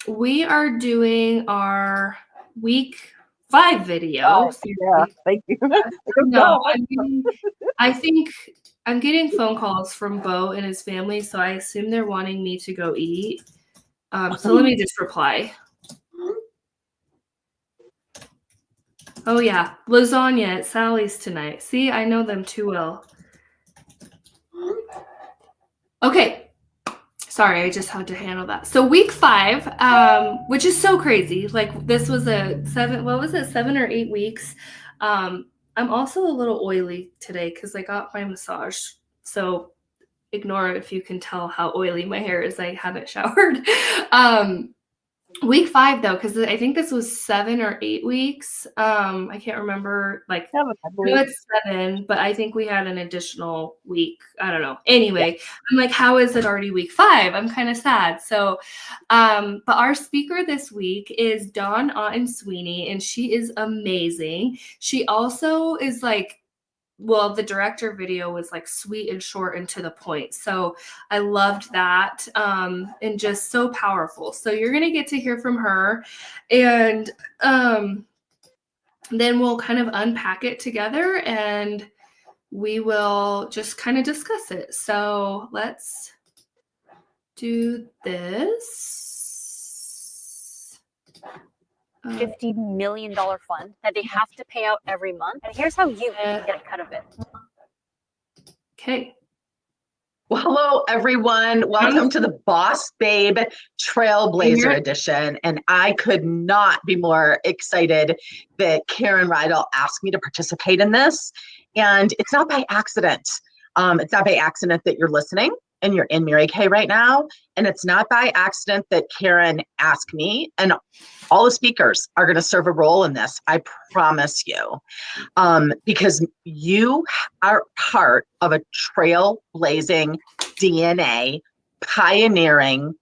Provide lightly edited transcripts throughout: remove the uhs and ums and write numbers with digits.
We are doing our week 5 video. Oh, yeah, thank you. No, I think I'm getting phone calls from Bo and his family, so I assume they're wanting me to go eat. So let me just reply. Oh yeah, lasagna at Sally's tonight. See, I know them too well. Okay. Sorry, I just had to handle that. So week 5, which is so crazy. Like this was a 7 or 8 weeks. I'm also a little oily today because I got my massage. So ignore if you can tell how oily my hair is. I haven't showered. Week 5 though, because I think this was 7 or 8 weeks. I can't remember. Like, 7, I believe. no, it's 7, but I think we had an additional week. I don't know. Anyway, yeah. I'm like, how is it already week 5? I'm kind of sad. So, but our speaker this week is Dawn Otten Sweeney, and she is amazing. She also is like, well, the director video was like sweet and short and to the point. So I loved that, and just so powerful. So you're going to get to hear from her, and then we'll kind of unpack it together and we will just kind of discuss it. So let's do this. $50 million fund that they have to pay out every month. And here's how you can get a cut of it. Okay. Well, hello, everyone. Welcome to the Boss Babe Trailblazer edition. And I could not be more excited that Karen Rydell asked me to participate in this. And it's not by accident. It's not by accident that you're listening and you're in Mary Kay right now. And it's not by accident that Karen asked me, and all the speakers are going to serve a role in this. I promise you, because you are part of a trailblazing DNA pioneering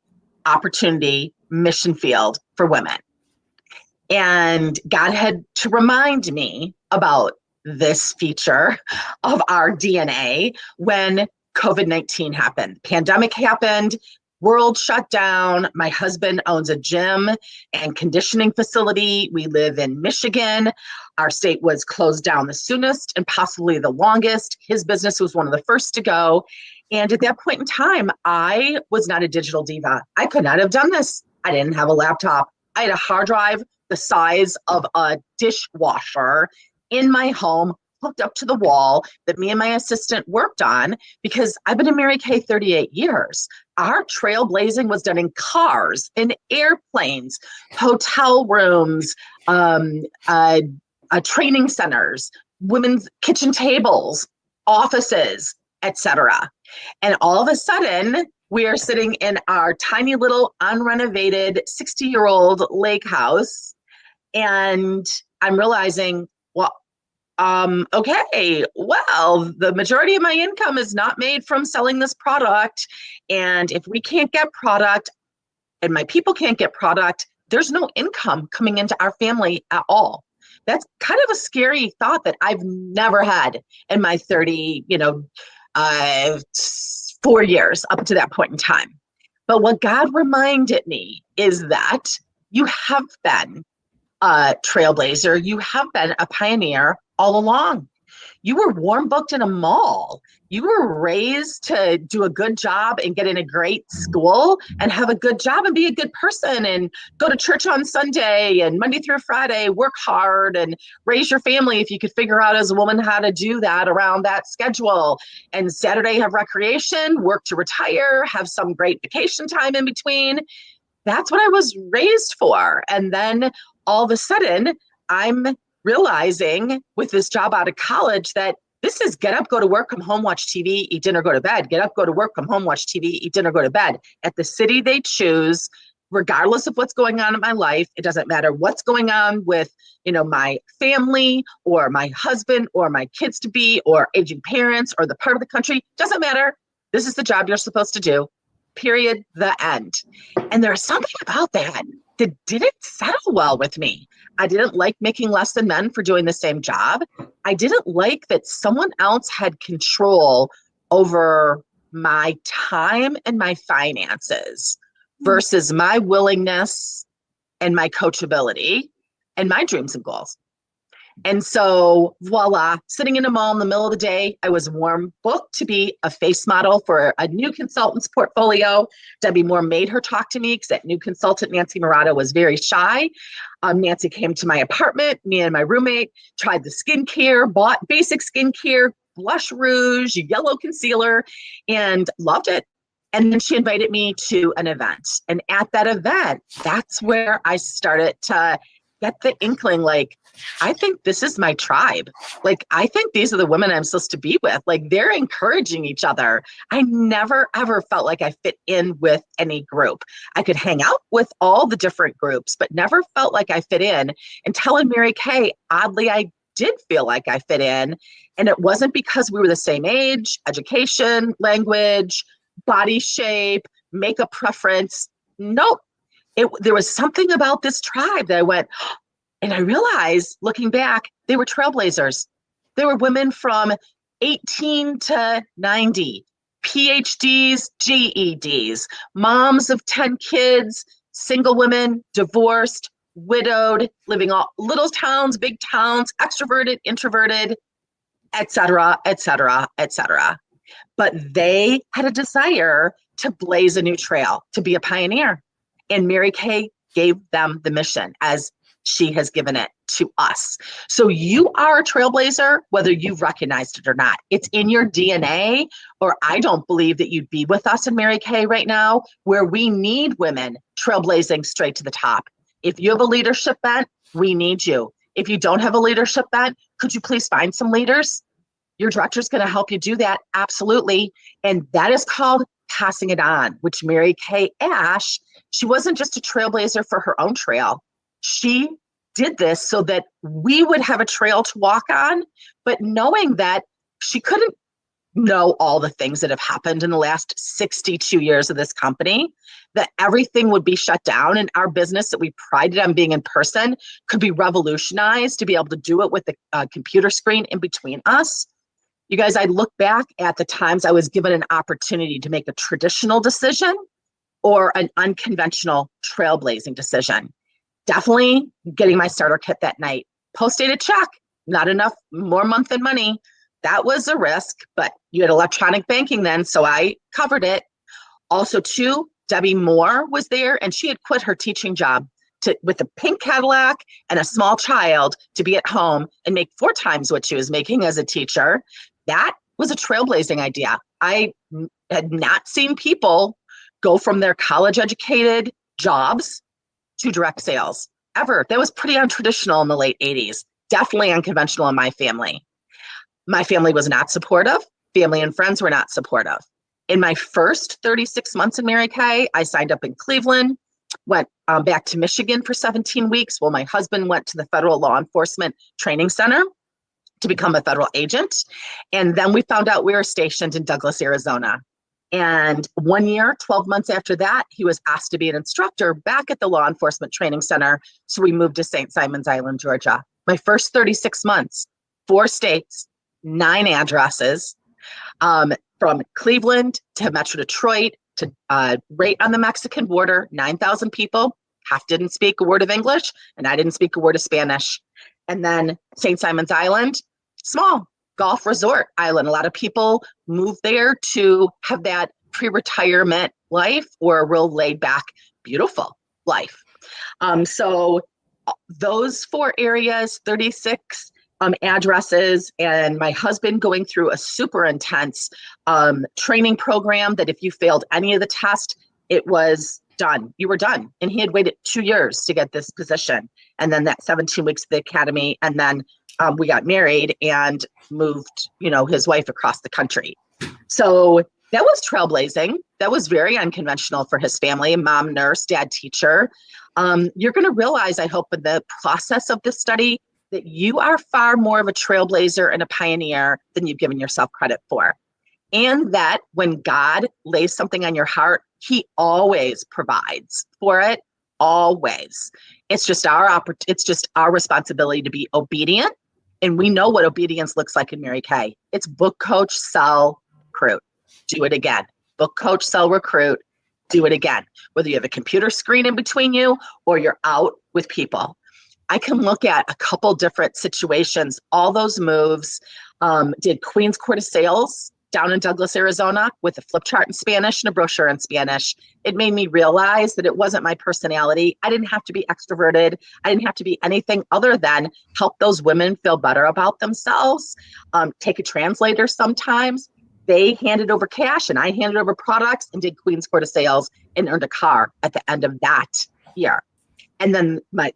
opportunity mission field for women. And God had to remind me about this feature of our DNA when COVID-19 happened. Pandemic happened, world shut down. My husband owns a gym and conditioning facility. We live in Michigan. Our state was closed down the soonest and possibly the longest. His business was one of the first to go. And at that point in time, I was not a digital diva. I could not have done this. I didn't have a laptop. I had a hard drive the size of a dishwasher in my home, hooked up to the wall that me and my assistant worked on, because I've been in Mary Kay 38 years. Our trailblazing was done in cars, in airplanes, hotel rooms, training centers, women's kitchen tables, offices, etc. And all of a sudden, we are sitting in our tiny little unrenovated 60-year-old lake house, and I'm realizing, well, okay, well, the majority of my income is not made from selling this product. And if we can't get product and my people can't get product, there's no income coming into our family at all. That's kind of a scary thought that I've never had in my 4 years up to that point in time. But what God reminded me is that you have been a trailblazer, you have been a pioneer all along. You were warm booked in a mall. You were raised to do a good job and get in a great school and have a good job and be a good person and go to church on Sunday and Monday through Friday, work hard and raise your family if you could figure out as a woman how to do that around that schedule. And Saturday have recreation, work to retire, have some great vacation time in between. That's what I was raised for. And then all of a sudden, I'm realizing with this job out of college that this is get up, go to work, come home, watch TV, eat dinner, go to bed. Get up, go to work, come home, watch TV, eat dinner, go to bed. At the city they choose, regardless of what's going on in my life. It doesn't matter what's going on with, my family or my husband or my kids to be or aging parents or the part of the country. Doesn't matter. This is the job you're supposed to do. Period. The end. And there's something about that didn't settle well with me. I didn't like making less than men for doing the same job. I didn't like that someone else had control over my time and my finances. versus my willingness and my coachability and my dreams and goals. And so voila, sitting in a mall in the middle of the day, I was warm booked to be a face model for a new consultant's portfolio. Debbie Moore made her talk to me because that new consultant, Nancy Murata, was very shy. Nancy came to my apartment, me and my roommate tried the skincare, bought basic skincare, blush rouge, yellow concealer, and loved it. And then she invited me to an event. And at that event, that's where I started to get the inkling, like, I think this is my tribe. Like, I think these are the women I'm supposed to be with. Like, they're encouraging each other. I never, ever felt like I fit in with any group. I could hang out with all the different groups, but never felt like I fit in until in Mary Kay, oddly, I did feel like I fit in. And it wasn't because we were the same age, education, language, body shape, makeup preference. Nope. There was something about this tribe that I went, and I realized, looking back, they were trailblazers. They were women from 18 to 90, PhDs, GEDs, moms of 10 kids, single women, divorced, widowed, living all little towns, big towns, extroverted, introverted, et cetera, et cetera, et cetera. But they had a desire to blaze a new trail, to be a pioneer. And Mary Kay gave them the mission as she has given it to us. So you are a trailblazer, whether you've recognized it or not. It's in your DNA, or I don't believe that you'd be with us in Mary Kay right now, where we need women trailblazing straight to the top. If you have a leadership bent, we need you. If you don't have a leadership bent, could you please find some leaders? Your director is going to help you do that. Absolutely. And that is called passing it on, which Mary Kay Ash, she wasn't just a trailblazer for her own trail. She did this so that we would have a trail to walk on, but knowing that she couldn't know all the things that have happened in the last 62 years of this company, that everything would be shut down and our business that we prided on being in person could be revolutionized to be able to do it with the computer screen in between us. You guys, I look back at the times I was given an opportunity to make a traditional decision or an unconventional trailblazing decision. Definitely getting my starter kit that night. Post-dated check, not enough, more month than money. That was a risk, but you had electronic banking then, so I covered it. Also, too, Debbie Moore was there, and she had quit her teaching job with a pink Cadillac and a small child to be at home and make 4 times what she was making as a teacher. That was a trailblazing idea. I had not seen people go from their college-educated jobs to direct sales ever. That was pretty untraditional in the late 80s. Definitely unconventional in my family. My family was not supportive. Family and friends were not supportive. In my first 36 months in Mary Kay, I signed up in Cleveland, went back to Michigan for 17 weeks while my husband went to the Federal Law Enforcement Training Center to become a federal agent. And then we found out we were stationed in Douglas, Arizona. And 1 year, 12 months after that, he was asked to be an instructor back at the Law Enforcement Training Center. So we moved to St. Simons Island, Georgia. My first 36 months, 4 states, 9 addresses, from Cleveland to Metro Detroit to right on the Mexican border, 9,000 people. Half didn't speak a word of English, and I didn't speak a word of Spanish. And then St. Simons Island, small golf resort island. A lot of people move there to have that pre-retirement life or a real laid back, beautiful life. So those 4 areas, 36 addresses, and my husband going through a super intense training program that if you failed any of the test, it was done. You were done. And he had waited 2 years to get this position. And then that 17 weeks of the academy. And then we got married and moved, his wife across the country. So that was trailblazing. That was very unconventional for his family. Mom, nurse, dad, teacher. You're going to realize, I hope, in the process of this study, that you are far more of a trailblazer and a pioneer than you've given yourself credit for. And that when God lays something on your heart, he always provides for it, always. It's just our responsibility to be obedient. And we know what obedience looks like in Mary Kay. It's book, coach, sell, recruit. Do it again. Book, coach, sell, recruit. do it again, whether you have a computer screen in between you or you're out with people. I can look at a couple different situations, all those moves. Did Queen's Court of Sales down in Douglas, Arizona, with a flip chart in Spanish and a brochure in Spanish. It made me realize that it wasn't my personality. I didn't have to be extroverted. I didn't have to be anything other than help those women feel better about themselves. Take a translator sometimes. They handed over cash and I handed over products and did Queen's Court of Sales and earned a car at the end of that year. And then my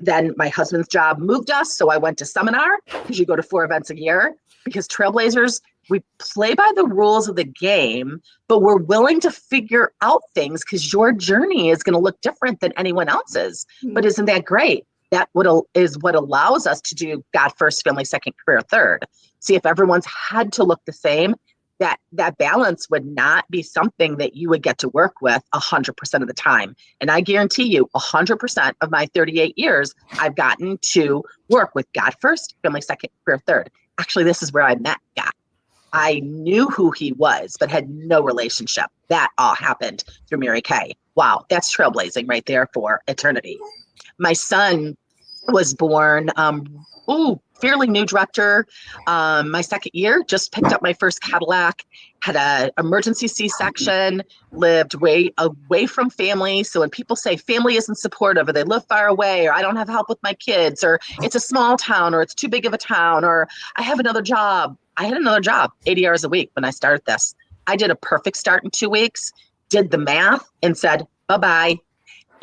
husband's job moved us. So I went to seminar, because you go to 4 events a year, because Trailblazers, we play by the rules of the game, but we're willing to figure out things because your journey is going to look different than anyone else's. But isn't that great? That is what allows us to do God first, family second, career third. See, if everyone's had to look the same, that balance would not be something that you would get to work with 100% of the time. And I guarantee you 100% of my 38 years, I've gotten to work with God first, family second, career third. Actually, this is where I met God. I knew who he was, but had no relationship. That all happened through Mary Kay. Wow, that's trailblazing right there for eternity. My son was born, fairly new director. My second year, just picked up my first Cadillac, had an emergency C-section, lived way away from family. So when people say family isn't supportive, or they live far away, or I don't have help with my kids, or it's a small town, or it's too big of a town, or I have another job. I had another job, 80 hours a week when I started this. I did a perfect start in 2 weeks, did the math and said, bye-bye.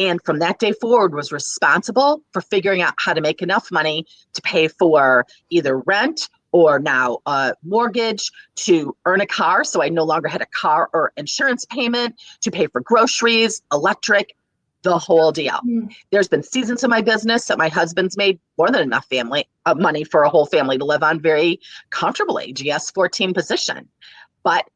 And from that day forward was responsible for figuring out how to make enough money to pay for either rent or now a mortgage, to earn a car. So I no longer had a car or insurance payment, to pay for groceries, electric, the whole deal. There's been seasons of my business that my husband's made more than enough money for a whole family to live on very comfortably, GS 14 position. But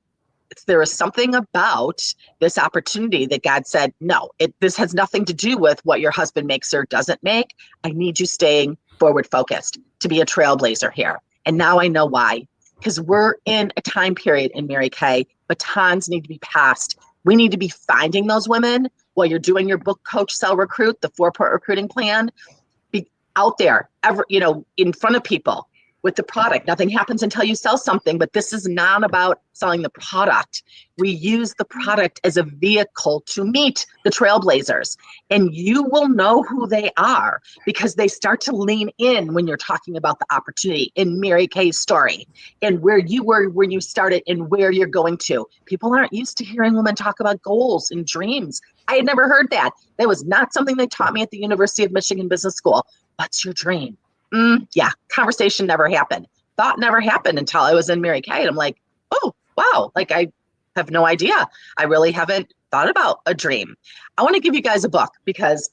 there is something about this opportunity that God said, no, this has nothing to do with what your husband makes or doesn't make. I need you staying forward focused to be a trailblazer here. And now I know why, because we're in a time period in Mary Kay, batons need to be passed. We need to be finding those women while you're doing your book, coach, sell, recruit, the 4-part recruiting plan. Be out there, in front of people with the product. Nothing happens until you sell something, but this is not about selling the product. We use the product as a vehicle to meet the trailblazers, and you will know who they are because they start to lean in when you're talking about the opportunity in Mary Kay's story and where you were when you started and where you're going to. People aren't used to hearing women talk about goals and dreams. I had never heard that. That was not something they taught me at the University of Michigan Business School. What's your dream? Yeah, conversation never happened. Thought never happened until I was in Mary Kay. And I'm like, oh, wow, like I have no idea. I really haven't thought about a dream. I want to give you guys a book because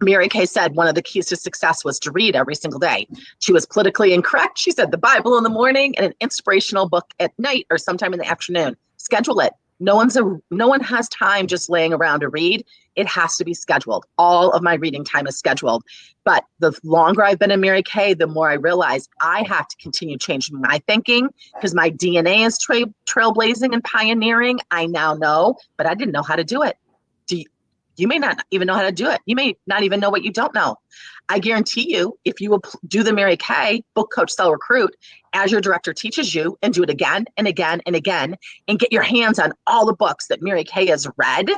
Mary Kay said one of the keys to success was to read every single day. She was politically incorrect. She said the Bible in the morning and an inspirational book at night or sometime in the afternoon. Schedule it. No one has time just laying around to read. It has to be scheduled. All of my reading time is scheduled. But the longer I've been in Mary Kay, the more I realize I have to continue changing my thinking because my DNA is trailblazing and pioneering. I now know, but I didn't know how to do it. You may not even know how to do it. You may not even know what you don't know. I guarantee you, if you will do the Mary Kay book, coach, sell, recruit, as your director teaches you, and do it again and again and again, and get your hands on all the books that Mary Kay has read,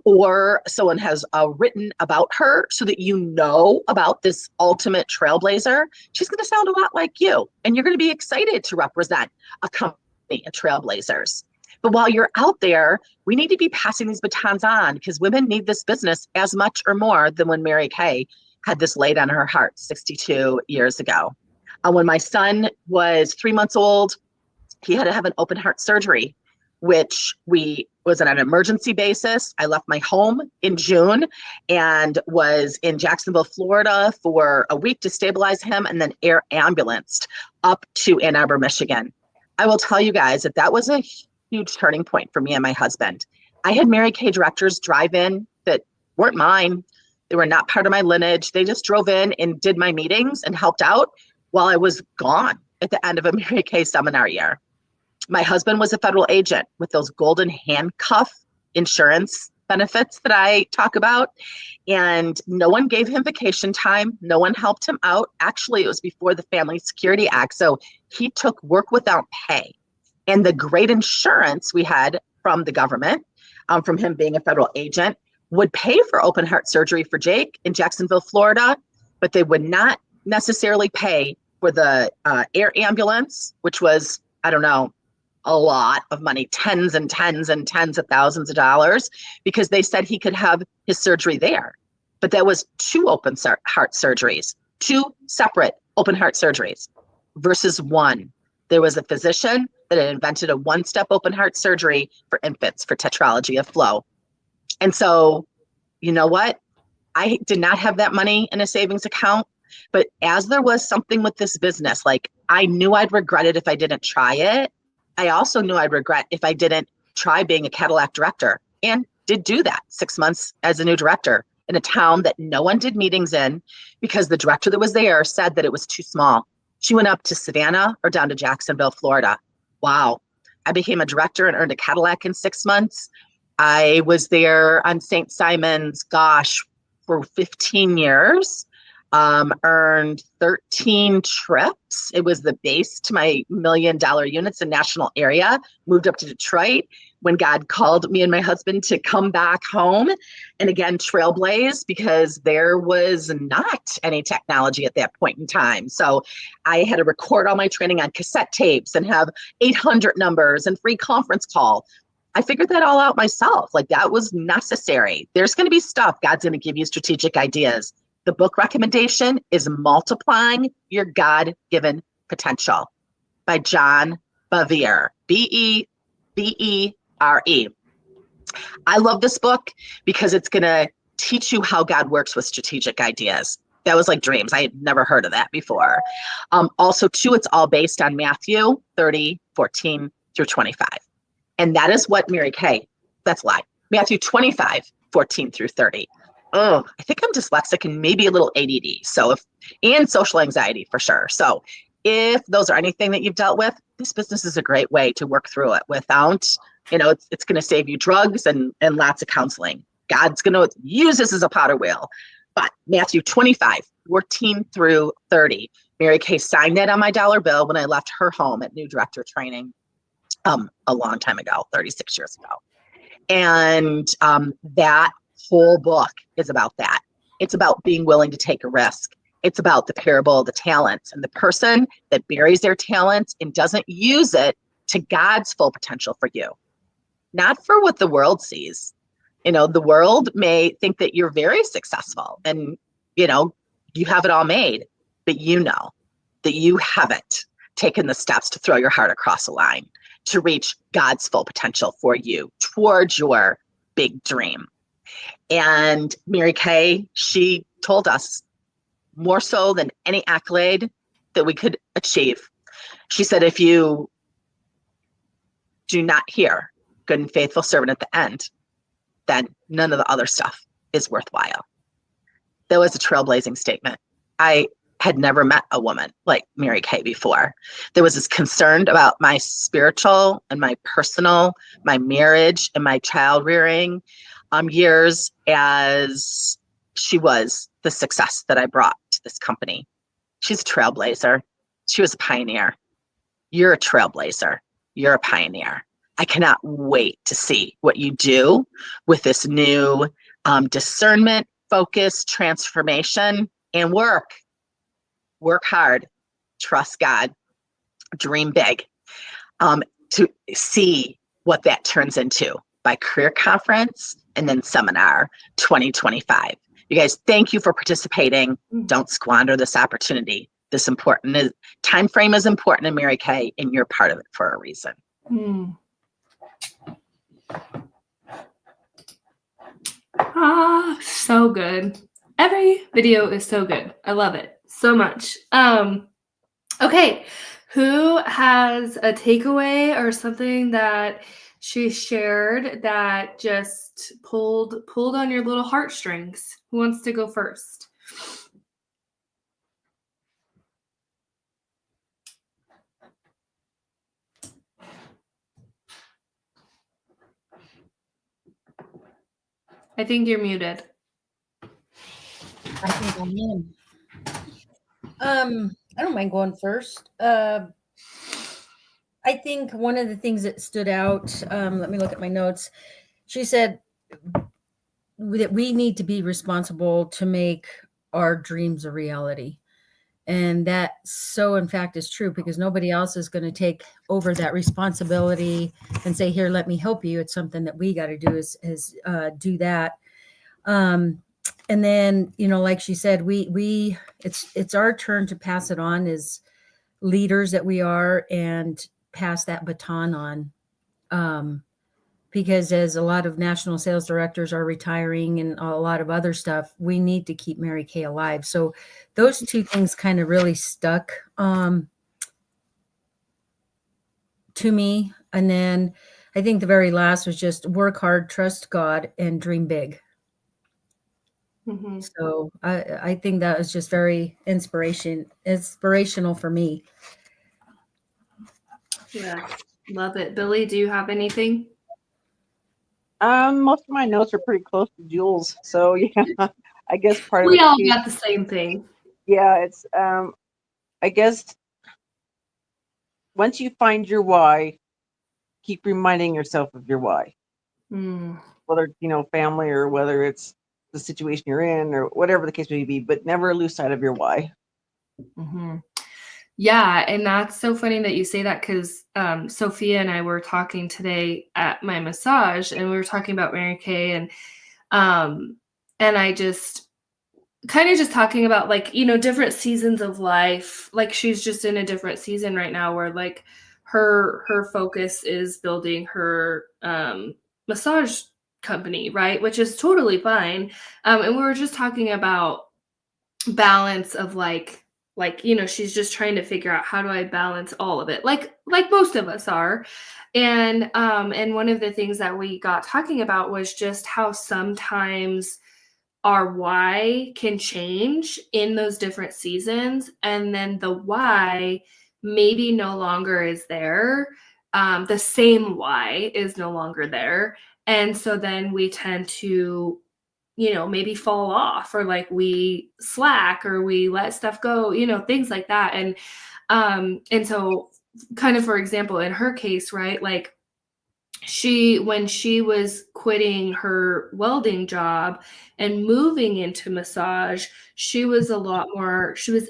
or someone has written about her so that you know about this ultimate trailblazer, she's going to sound a lot like you. And you're going to be excited to represent a company of trailblazers. But while you're out there, we need to be passing these batons on because women need this business as much or more than when Mary Kay had this laid on her heart 62 years ago. When my son was 3 months old, he had to have an open heart surgery, which was on an emergency basis. I left my home in June and was in Jacksonville, Florida for a week to stabilize him and then air ambulanced up to Ann Arbor, Michigan. I will tell you guys that was a huge turning point for me and my husband. I had Mary Kay directors drive in that weren't mine. They were not part of my lineage. They just drove in and did my meetings and helped out while I was gone at the end of a Mary Kay seminar year. My husband was a federal agent with those golden handcuff insurance benefits that I talk about. And no one gave him vacation time. No one helped him out. Actually, it was before the Family Security Act. So he took work without pay. And the great insurance we had from the government, from him being a federal agent, would pay for open heart surgery for Jake in Jacksonville, Florida, but they would not necessarily pay for the air ambulance, which was, I don't know, a lot of money, tens and tens and tens of thousands of dollars, because they said he could have his surgery there. But that was two open heart surgeries, two separate open heart surgeries versus one. There was a physician that had invented a one-step open heart surgery for infants for tetralogy of flow. And so, you know what? I did not have that money in a savings account, but as there was something with this business, like I knew I'd regret it if I didn't try it. I also knew I'd regret if I didn't try being a Cadillac director, and did do that 6 months as a new director in a town that no one did meetings in because the director that was there said that it was too small. She went up to Savannah or down to Jacksonville, Florida. Wow. I became a director and earned a Cadillac in 6 months. I was there on St. Simon's, for 15 years. Earned 13 trips. It was the base to my $1 million units in national area. Moved up to Detroit when God called me and my husband to come back home and again trailblaze, because there was not any technology at that point in time. So I had to record all my training on cassette tapes and have 800 numbers and free conference call. I figured that all out myself. Like that was necessary. There's going to be stuff God's going to give you strategic ideas. The book recommendation is Multiplying Your God-Given Potential by John Bevere, Bevere. I love this book because it's going to teach you how God works with strategic ideas. That was like dreams. I had never heard of that before. Also, too, it's all based on Matthew 30:14-25. And that is what Mary Kay, that's a lie. Matthew 25:14-30. Oh, I think I'm dyslexic and maybe a little ADD. And social anxiety for sure. So if those are anything that you've dealt with, this business is a great way to work through it without, it's going to save you drugs and lots of counseling. God's going to use this as a potter wheel. But Matthew 25:14-30. Mary Kay signed that on my dollar bill when I left her home at new director training a long time ago, 36 years ago. And that whole book is about that. It's about being willing to take a risk. It's about the parable of the talents and the person that buries their talents and doesn't use it to God's full potential for you, not for what the world sees. The world may think that you're very successful and, you have it all made, but you know that you haven't taken the steps to throw your heart across a line to reach God's full potential for you towards your big dream. And Mary Kay, she told us more so than any accolade that we could achieve. She said, if you do not hear good and faithful servant at the end, then none of the other stuff is worthwhile. That was a trailblazing statement. I had never met a woman like Mary Kay before. There was this concern about my spiritual and my personal, my marriage and my child rearing years as she was the success that I brought to this company. She's a trailblazer. She was a pioneer. You're a trailblazer. You're a pioneer. I cannot wait to see what you do with this new discernment, focus, transformation, and work. Work hard, trust God, dream big, to see what that turns into by career conference and then seminar 2025. You guys, thank you for participating. Don't squander this opportunity. This important time frame is important in Mary Kay, and you're part of it for a reason. So good. Every video is so good. I love it so much. Okay, who has a takeaway or something that she shared that just pulled on your little heartstrings? Who wants to go first? I think you're muted. I think I'm in. I don't mind going first. I think one of the things that stood out, let me look at my notes. She said that we need to be responsible to make our dreams a reality. And that so in fact is true, because nobody else is going to take over that responsibility and say, here, let me help you. It's something that we got to do is do that. And then, like she said, it's our turn to pass it on as leaders that we are, and pass that baton on. Because as a lot of national sales directors are retiring and a lot of other stuff, we need to keep Mary Kay alive. So those two things kind of really stuck to me. And then I think the very last was just work hard, trust God, and dream big. Mm-hmm. So I think that was just very inspirational for me. Yeah, love it. Billy, do you have anything? Most of my notes are pretty close to Jules, so yeah, I guess part of We it. all got the same thing. Yeah, it's I guess once you find your why, keep reminding yourself of your why. Whether it's family or whether it's the situation you're in or whatever the case may be, but never lose sight of your why. Mm-hmm. Yeah, and that's so funny that you say that, because Sophia and I were talking today at my massage, and we were talking about Mary Kay, and I just kind of just talking about different seasons of life. Like she's just in a different season right now where like her focus is building her massage company, right? Which is totally fine. And we were just talking about balance of she's just trying to figure out, how do I balance all of it, like most of us are. And one of the things that we got talking about was just how sometimes our why can change in those different seasons, and then the why maybe no longer is there. The same why is no longer there, and so then we tend to maybe fall off, or like we slack, or we let stuff go, things like that. And so kind of, for example, in her case, right, like when she was quitting her welding job and moving into massage, she was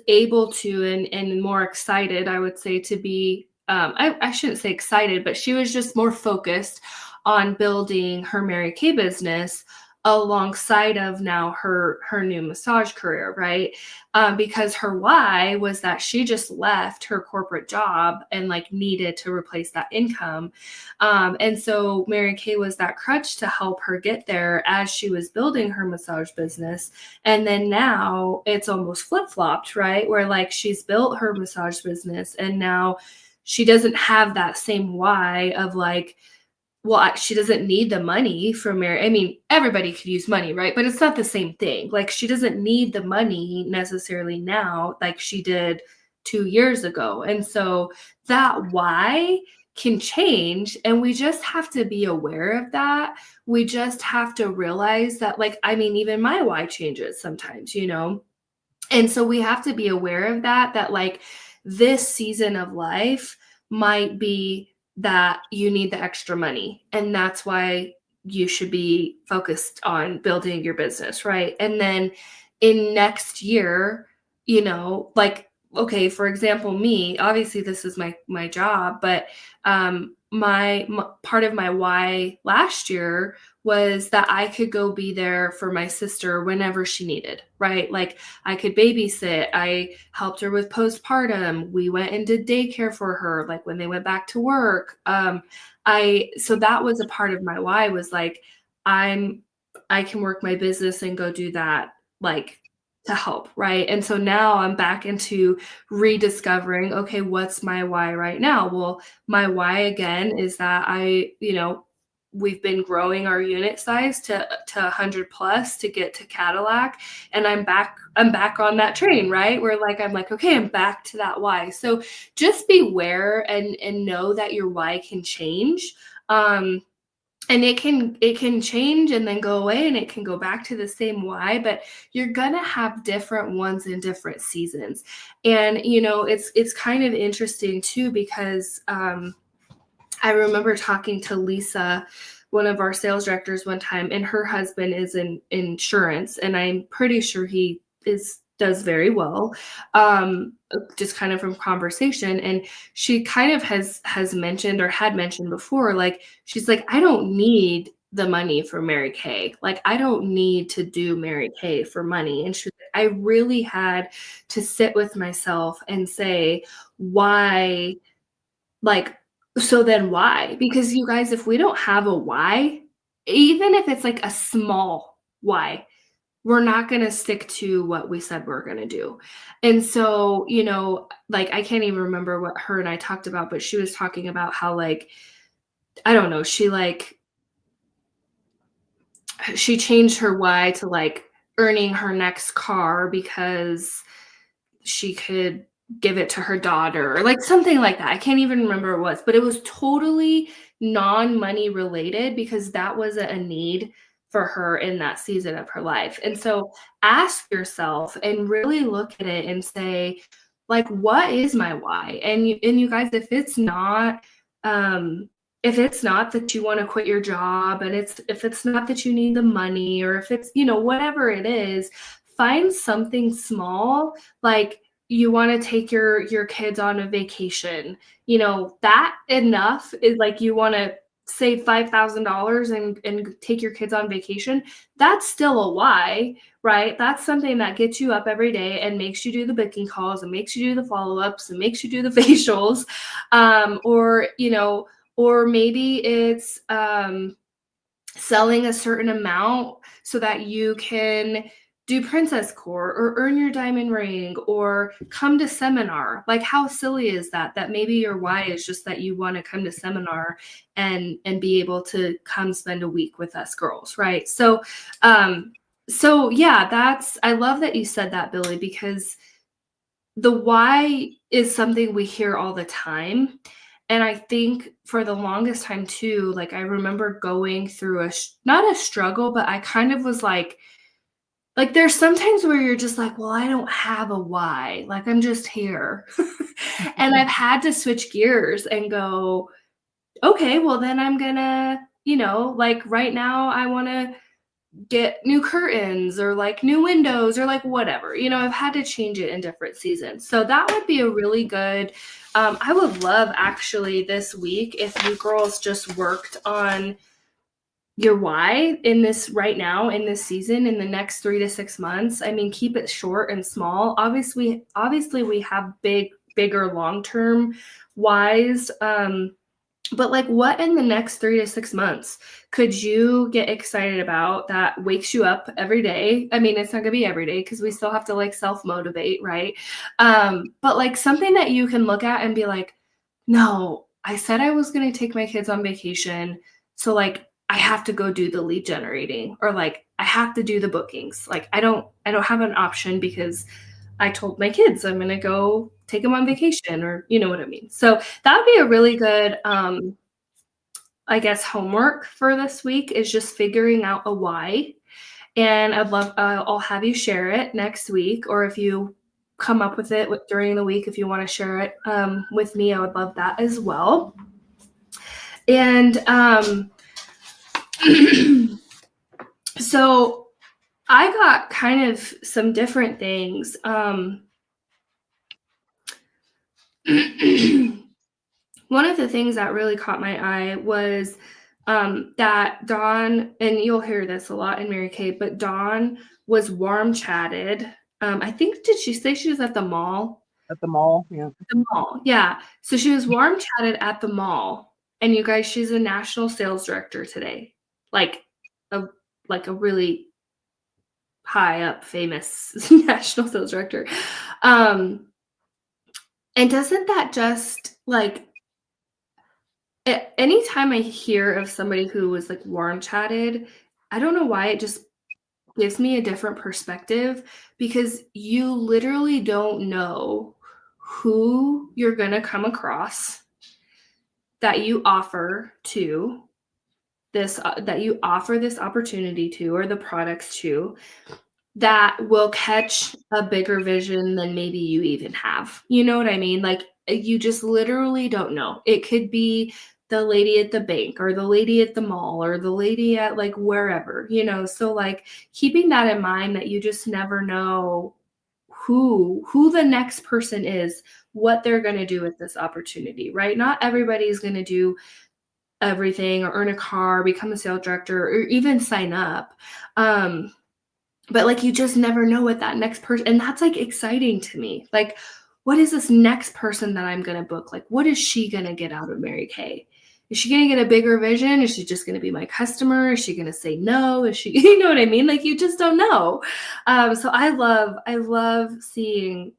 able to and more excited, I would say, to be I shouldn't say excited, but she was just more focused on building her Mary Kay business alongside of now her new massage career, right? Because her why was that she just left her corporate job and needed to replace that income. And so Mary Kay was that crutch to help her get there as she was building her massage business. And then now it's almost flip-flopped, right? Where she's built her massage business, and now she doesn't have that same why of she doesn't need the money from Mary. I mean, everybody could use money, right? But it's not the same thing. She doesn't need the money necessarily now like she did 2 years ago. And so that why can change, and we just have to be aware of that. We just have to realize that even my why changes sometimes, And so we have to be aware of that this season of life might be that you need the extra money, and that's why you should be focused on building your business, right? And then in next year, okay, for example, me, obviously this is my job, but my part of my why last year was that I could go be there for my sister whenever she needed, right? I could babysit. I helped her with postpartum. We went and did daycare for her, when they went back to work. So that was a part of my why, was I can work my business and go do that, to help, right? And so now I'm back into rediscovering, okay, what's my why right now? Well, my why again is that we've been growing our unit size to 100 plus to get to Cadillac, and I'm back on that train, right? Where I'm okay, I'm back to that why. So just beware and know that your why can change. and it can change and then go away, and it can go back to the same why, but you're gonna have different ones in different seasons. And it's kind of interesting too, because I remember talking to Lisa, one of our sales directors, one time, and her husband is in insurance, and I'm pretty sure he does very well, just kind of from conversation. And she kind of has mentioned, or had mentioned before, like, she's like, I don't need the money for Mary Kay. Like, I don't need to do Mary Kay for money. And she's like, I really had to sit with myself and say, why? Like, so then why? Because you guys, if we don't have a why, even if it's like a small why, we're not going to stick to what we said we're going to do. And so, like, I can't even remember what her and I talked about, but she was talking about how, like, I don't know, she changed her why to like earning her next car because she could give it to her daughter, or like something like that. I can't even remember what it was, but it was totally non-money related, because that wasn't a need for her in that season of her life. And so ask yourself and really look at it and say, like, what is my why? And you guys, if it's not that you want to quit your job, and if it's not that you need the money, or if it's, whatever it is, find something small, like you want to take your kids on a vacation, that enough is like, you want to save $5,000 and take your kids on vacation. That's still a why, right? That's something that gets you up every day and makes you do the booking calls and makes you do the follow-ups and makes you do the facials. Or maybe it's selling a certain amount so that you can do princess core, or earn your diamond ring, or come to seminar. Like, how silly is that? That maybe your why is just that you want to come to seminar and be able to come spend a week with us girls, right? So yeah, I love that you said that, Billy, because the why is something we hear all the time. And I think for the longest time too, like, I remember going through not a struggle, but I kind of was like, there's sometimes where you're just like, well, I don't have a why. Like, I'm just here. And I've had to switch gears and go, okay, well, then I'm gonna, like, right now I want to get new curtains, or like new windows, or like whatever. I've had to change it in different seasons. So that would be a really good, I would love, actually, this week, if you girls just worked on your why in this right now, in this season, in the next 3 to 6 months. I mean, keep it short and small. Obviously we have bigger long-term whys. But like, what in the next 3 to 6 months could you get excited about that wakes you up every day? I mean, it's not gonna be every day, because we still have to like self-motivate, right? But like something that you can look at and be like, no, I said I was gonna take my kids on vacation, so like I have to go do the lead generating, or like I have to do the bookings. Like, I don't have an option, because I told my kids I'm going to go take them on vacation, or you know what I mean? So that would be a really good, I guess, homework for this week, is just figuring out a why. And I'll have you share it next week, or if you come up with it during the week, if you want to share it with me, I would love that as well. And so I got kind of some different things. One of the things that really caught my eye was that Dawn, and you'll hear this a lot in Mary Kay, but Dawn was warm chatted. I think, did she say she was at the mall? At the mall, yeah. The mall, yeah. So she was warm chatted at the mall, and you guys, she's a national sales director today, like a really high up, famous national sales director. And doesn't that just like, anytime I hear of somebody who was like warm chatted, I don't know why, it just gives me a different perspective, because you literally don't know who you're going to come across that you offer to, this that you offer this opportunity to, or the products to, that will catch a bigger vision than maybe you even have. You know what I mean? Like, you just literally don't know. It could be the lady at the bank, or the lady at the mall, or the lady at like wherever, you know. So like, keeping that in mind, that you just never know who the next person is, what they're going to do with this opportunity, right? Not everybody's going to do everything, or earn a car, become a sales director, or even sign up. But like, you just never know what that next person, and that's like exciting to me. Like, what is this next person that I'm going to book? Like, what is she going to get out of Mary Kay? Is she going to get a bigger vision? Is she just going to be my customer? Is she going to say no? Is she, you know what I mean? Like, you just don't know. So I love seeing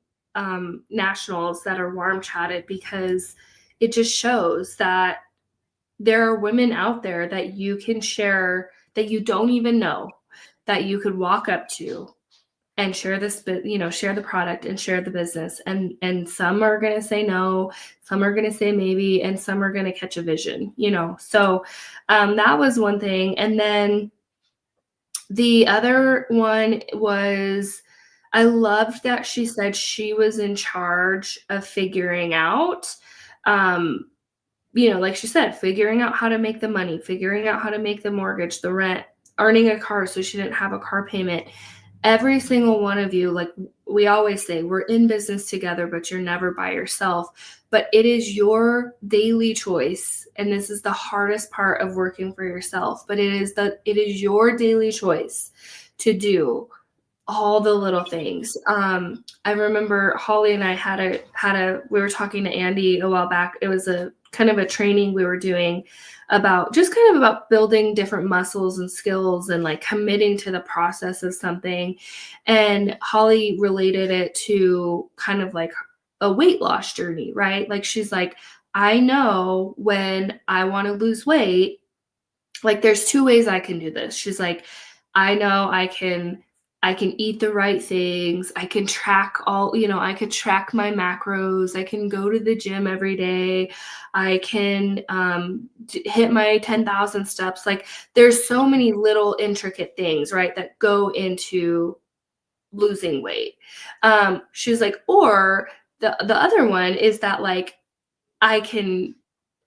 nationals that are warm chatted, because it just shows that there are women out there that you can share, that you don't even know, that you could walk up to and share this, share the product and share the business. And some are going to say no, some are going to say maybe, and some are going to catch a vision, you know? So that was one thing. And then the other one was, I loved that she said she was in charge of figuring out, like she said, figuring out how to make the money, figuring out how to make the mortgage, the rent, earning a car so she didn't have a car payment. Every single one of you, like we always say, we're in business together, but you're never by yourself. But it is your daily choice. And this is the hardest part of working for yourself, but it is your daily choice to do all the little things. I remember Holly and I we were talking to Andy a while back. It was a kind of a training we were doing about building different muscles and skills, and like committing to the process of something. And Holly related it to kind of like a weight loss journey, right? Like, she's like, I know when I want to lose weight, like there's two ways I can do this. She's like, I know I can eat the right things. I can track I could track my macros. I can go to the gym every day. I can hit my 10,000 steps. Like, there's so many little intricate things, right, that go into losing weight. She's like, or the other one is that like, I can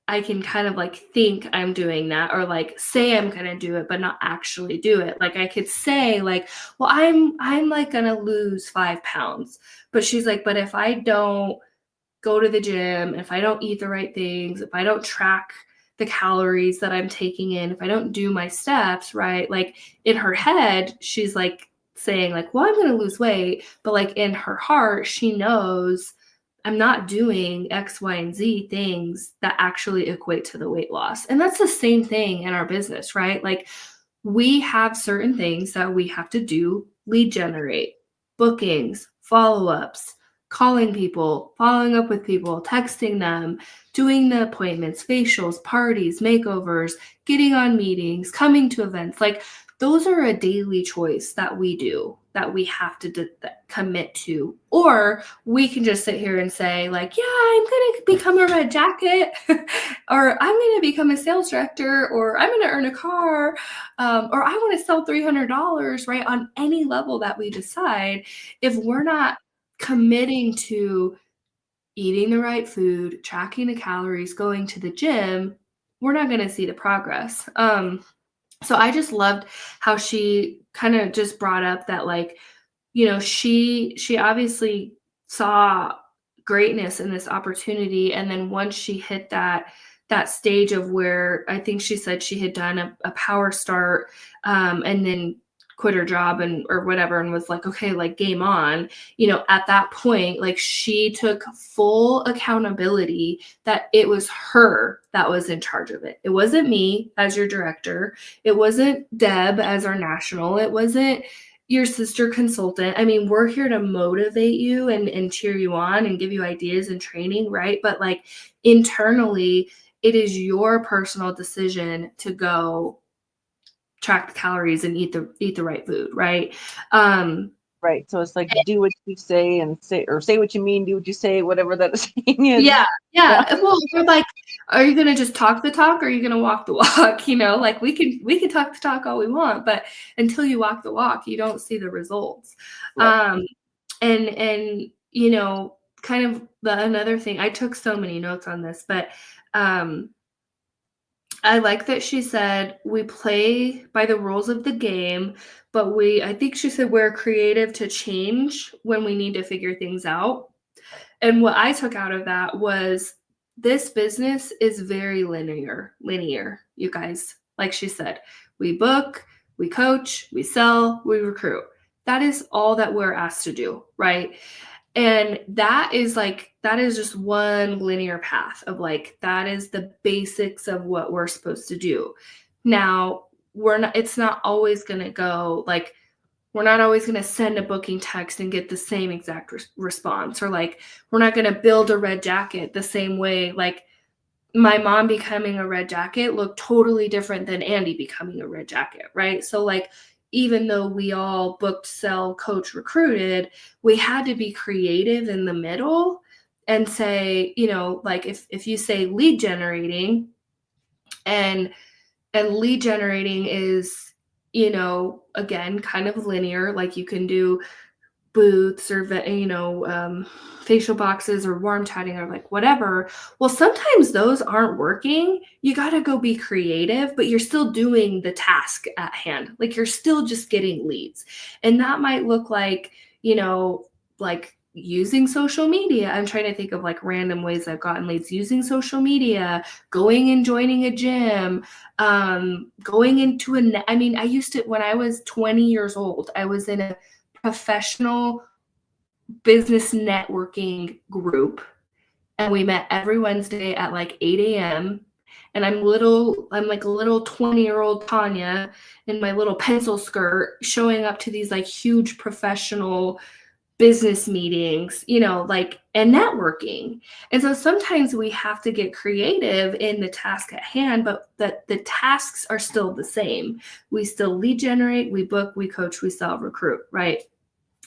kind of like think I'm doing that, or like say I'm going to do it, but not actually do it. Like, I could say like, well, I'm like going to lose 5 pounds, but she's like, but if I don't go to the gym, if I don't eat the right things, if I don't track the calories that I'm taking in, if I don't do my steps, right? Like, in her head, she's like saying like, well, I'm going to lose weight. But like, in her heart, she knows I'm not doing X, Y, and Z things that actually equate to the weight loss. And that's the same thing in our business, right? Like, we have certain things that we have to do: lead generate, bookings, follow-ups, calling people, following up with people, texting them, doing the appointments, facials, parties, makeovers, getting on meetings, coming to events. Like, those are a daily choice that we do, that we have to commit to. Or we can just sit here and say like, yeah, I'm going to become a red jacket, or I'm going to become a sales director, or I'm going to earn a car, or I want to sell $300, right? On any level that we decide, if we're not committing to eating the right food, tracking the calories, going to the gym, we're not going to see the progress. So I just loved how she kind of just brought up that, like, she obviously saw greatness in this opportunity. And then once she hit that stage of where, I think she said she had done a power start, and then quit her job or whatever, and was like, okay, like, game on, at that point, like, she took full accountability that it was her that was in charge of it. It wasn't me as your director. It wasn't Deb as our national. It wasn't your sister consultant. I mean, we're here to motivate you and cheer you on and give you ideas and training, right? But like, internally, it is your personal decision to go track the calories and eat the right food, right? Right. So it's like, do what you say and say what you mean, do what you say, whatever that saying is. Yeah. Well, we're like, are you going to just talk the talk or are you going to walk the walk? Like we can talk the talk all we want, but until you walk the walk, you don't see the results. Right. And kind of another thing, I took so many notes on this, but I like that she said we play by the rules of the game, but I think she said we're creative to change when we need to figure things out. And what I took out of that was this business is very linear, you guys. Like she said, we book, we coach, we sell, we recruit. That is all that we're asked to do, right? And that is just one linear path of like, that is the basics of what we're supposed to do. Now, it's not always going to go like, we're not always going to send a booking text and get the same exact response, or like, we're not going to build a red jacket the same way. Like my mom becoming a red jacket looked totally different than Andy becoming a red jacket. Right. So like, even though we all booked, sell, coach, recruited, we had to be creative in the middle and say, like if you say lead generating and lead generating is, again, kind of linear, like you can do booths or, facial boxes or warm chatting or like whatever. Well, sometimes those aren't working. You got to go be creative, but you're still doing the task at hand. Like you're still just getting leads. And that might look like, like using social media. I'm trying to think of like random ways I've gotten leads using social media, going and joining a gym, going into I used to, when I was 20 years old, I was in a professional business networking group, and we met every Wednesday at like 8 a.m. And I'm like a little 20-year-old Tanya in my little pencil skirt showing up to these like huge professional business meetings, like, and networking. And so sometimes we have to get creative in the task at hand, but the tasks are still the same. We still lead generate, we book, we coach, we sell, recruit, right?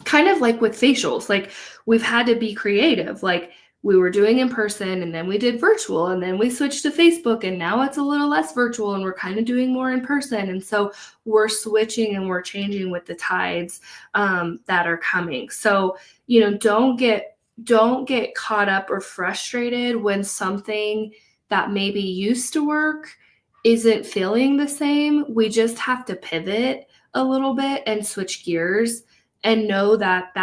Kind of like with facials, like we've had to be creative. Like we were doing in person and then we did virtual and then we switched to Facebook and now it's a little less virtual and we're kind of doing more in person. And so we're switching and we're changing with the tides that are coming. So, don't get caught up or frustrated when something that maybe used to work isn't feeling the same. We just have to pivot a little bit and switch gears and know that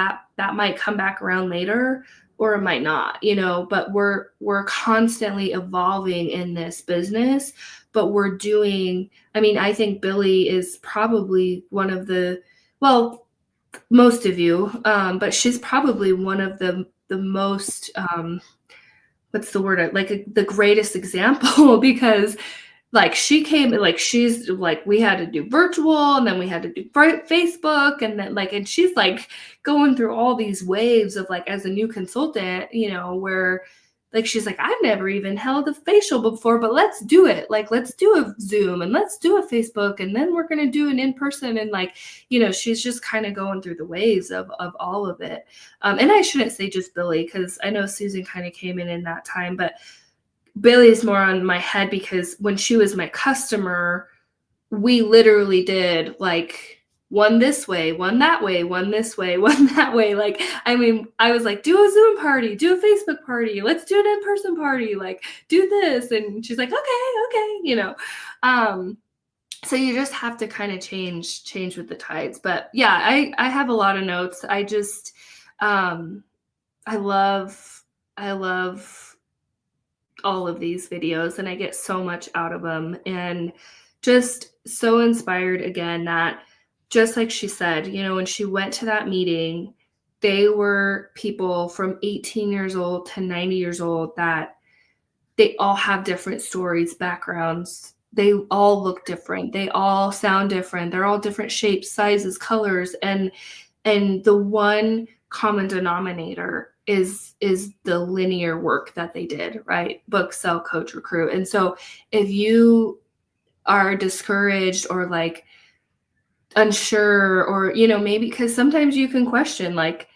might come back around later or it might not, but we're constantly evolving in this business, but we're doing, I think Billy is probably one of the, well, most of you, but she's probably one of the most, what's the word? Like the greatest example because like she came, like she's like, we had to do virtual and then we had to do Facebook and then like, and she's like going through all these waves of like, as a new consultant, where like, she's like, I've never even held a facial before, but let's do it. Like, let's do a Zoom and let's do a Facebook and then we're going to do an in-person. And like, she's just kind of going through the waves of all of it. And I shouldn't say just Billy, because I know Susan kind of came in that time, but Billy's more on my head because when she was my customer, we literally did like one this way, one that way, one this way, one that way. Like, I was like, do a Zoom party, do a Facebook party, let's do an in-person party, like do this. And she's like, okay. So you just have to kind of change with the tides. But yeah, I have a lot of notes. I just, I love all of these videos and I get so much out of them and just so inspired again that just like she said, when she went to that meeting, they were people from 18 years old to 90 years old that they all have different stories, backgrounds. They all look different. They all sound different. They're all different shapes, sizes, colors. And the one common denominator is the linear work that they did, right? Book, sell, coach, recruit. And so if you are discouraged or like unsure or, maybe because sometimes you can question like,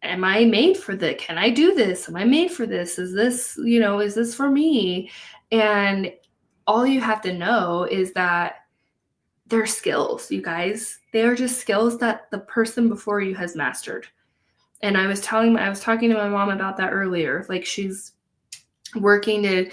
am I made for this? Can I do this? Am I made for this? Is this, is this for me? And all you have to know is that they're skills, you guys. They are just skills that the person before you has mastered. And I was talking to my mom about that earlier. Like, she's working to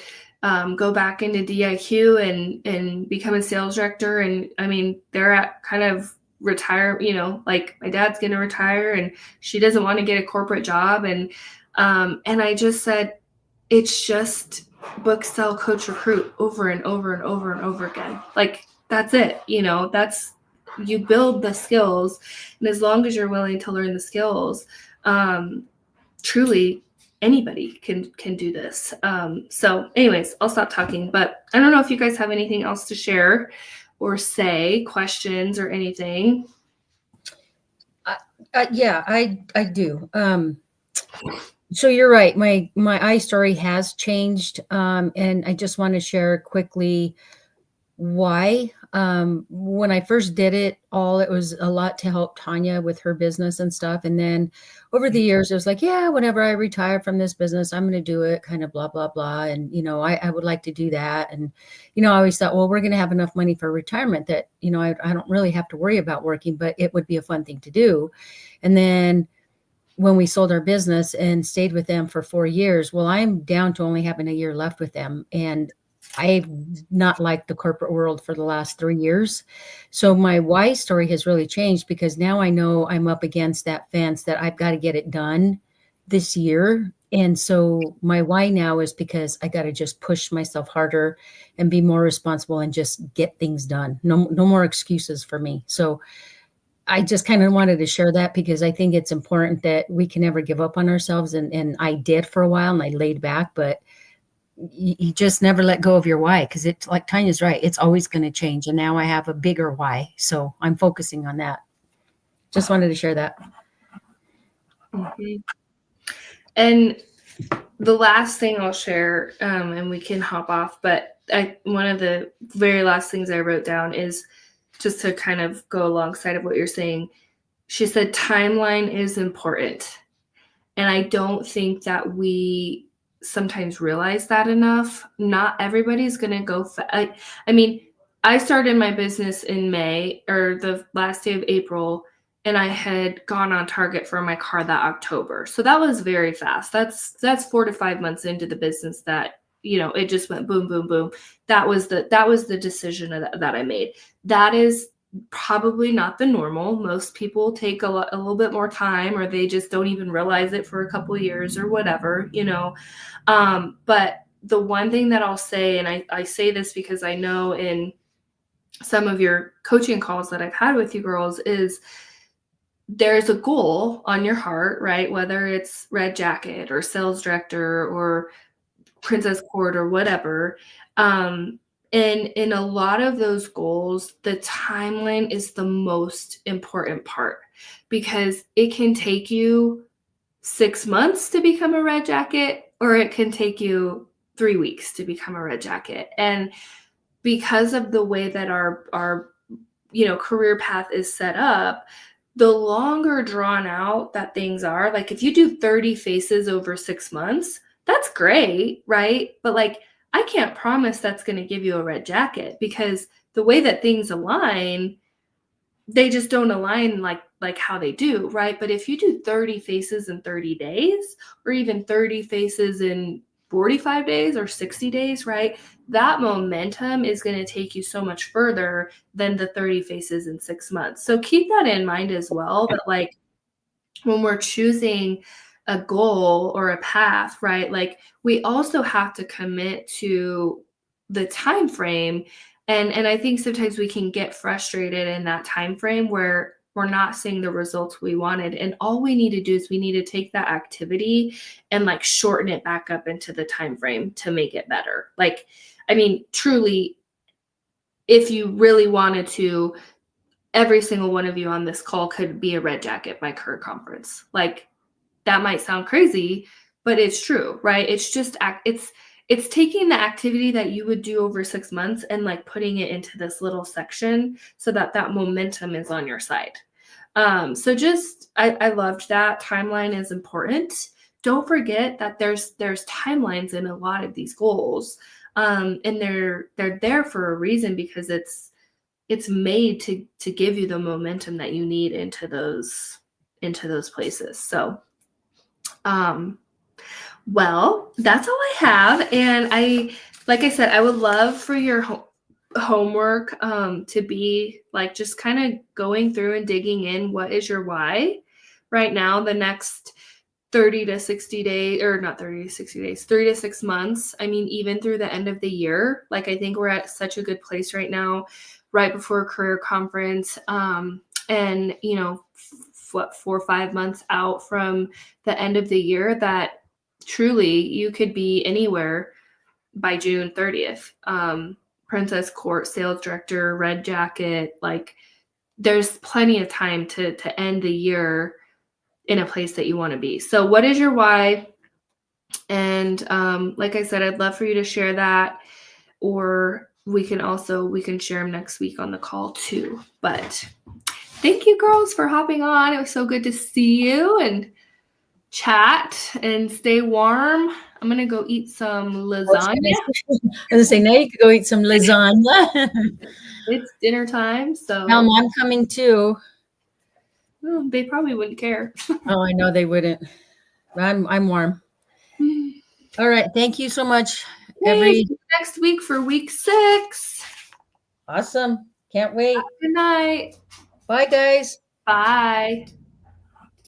go back into DIQ and become a sales director. And I mean, they're at kind of retire, like my dad's going to retire and she doesn't want to get a corporate job. And I just said, it's just book, sell, coach, recruit over and over and over and over again. Like, that's it. You build the skills. And as long as you're willing to learn the skills, truly anybody can do this. So anyways, I'll stop talking, but I don't know if you guys have anything else to share or say, questions or anything. Yeah, I do. So you're right. My I story has changed. And I just want to share quickly why. When I first did it was a lot to help Tanya with her business and stuff. And then over the years, it was like, yeah, whenever I retire from this business, I'm going to do it, kind of blah, blah, blah. And, I would like to do that. And, I always thought, well, we're going to have enough money for retirement that, I don't really have to worry about working, but it would be a fun thing to do. And then when we sold our business and stayed with them for 4 years, well, I'm down to only having a year left with them. And I've not liked the corporate world for the last 3 years. So my why story has really changed, because now I know I'm up against that fence that I've got to get it done this year. And so my why now is because I got to just push myself harder and be more responsible and just get things done. No more excuses for me. So I just kind of wanted to share that, because I think it's important that we can never give up on ourselves. And I did for a while, and I laid back, but you just never let go of your why, because it's like Tanya's right. It's always going to change. And now I have a bigger why. So I'm focusing on that. Just wanted to share that. Mm-hmm. And the last thing I'll share, and we can hop off, but one of the very last things I wrote down is just to kind of go alongside of what you're saying. She said, timeline is important. And I don't think that we sometimes realize that enough. Not everybody's going to go. I mean, I started my business in May, or the last day of April, and I had gone on target for my car that October. So that was very fast. That's 4 to 5 months into the business that, it just went boom, boom, boom. That was the decision that I made. That is probably not the normal. Most people take a little bit more time, or they just don't even realize it for a couple of years or whatever, but the one thing that I'll say, and I say this because I know in some of your coaching calls that I've had with you girls, is there's a goal on your heart, right? Whether it's Red Jacket or sales director or Princess Court or whatever. And in a lot of those goals, the timeline is the most important part, because it can take you 6 months to become a Red Jacket, or it can take you 3 weeks to become a Red Jacket. And because of the way that our career path is set up, the longer drawn out that things are, like if you do 30 faces over 6 months, that's great, right? But like, I can't promise that's going to give you a Red Jacket, because the way that things align, they just don't align like how they do, right? But if you do 30 faces in 30 days, or even 30 faces in 45 days or 60 days, right? That momentum is going to take you so much further than the 30 faces in 6 months. So keep that in mind as well, that like when we're choosing a goal or a path, right? Like we also have to commit to the time frame. And I think sometimes we can get frustrated in that time frame where we're not seeing the results we wanted. And all we need to do is we need to take that activity and like shorten it back up into the time frame to make it better. Like, I mean, truly, if you really wanted to, every single one of you on this call could be a Red Jacket by Career Conference. Like, that might sound crazy, but it's true, right? It's just, it's taking the activity that you would do over 6 months and like putting it into this little section so that that momentum is on your side. So just I loved that. Timeline is important. Don't forget that there's timelines in a lot of these goals. And they're there for a reason, because it's made to give you the momentum that you need into those places. So well, that's all I have. And like I said, I would love for your homework to be like just kind of going through and digging in. What is your why right now? The next 30 to 60 days, or not 30 to 60 days, 3 to 6 months. I mean, even through the end of the year. Like, I think we're at such a good place right now, right before a career conference. And, you know, 4 or 5 months out from the end of the year, that truly you could be anywhere by June 30th. Princess Court, sales director, red jacket, like there's plenty of time to end the year in a place that you want to be. So what is your why? And like I said, I'd love for you to share that, or we can share them next week on the call too. But thank you, girls, for hopping on. It was so good to see you and chat, and stay warm. I'm gonna go eat some lasagna. I was gonna say, now you could go eat some lasagna. It's dinner time, so Mom, I'm coming too. they probably wouldn't care. Oh, I know they wouldn't. I'm warm. All right. Thank you so much. Hey, next week for week 6. Awesome. Can't wait. Good night. Bye, guys. Bye.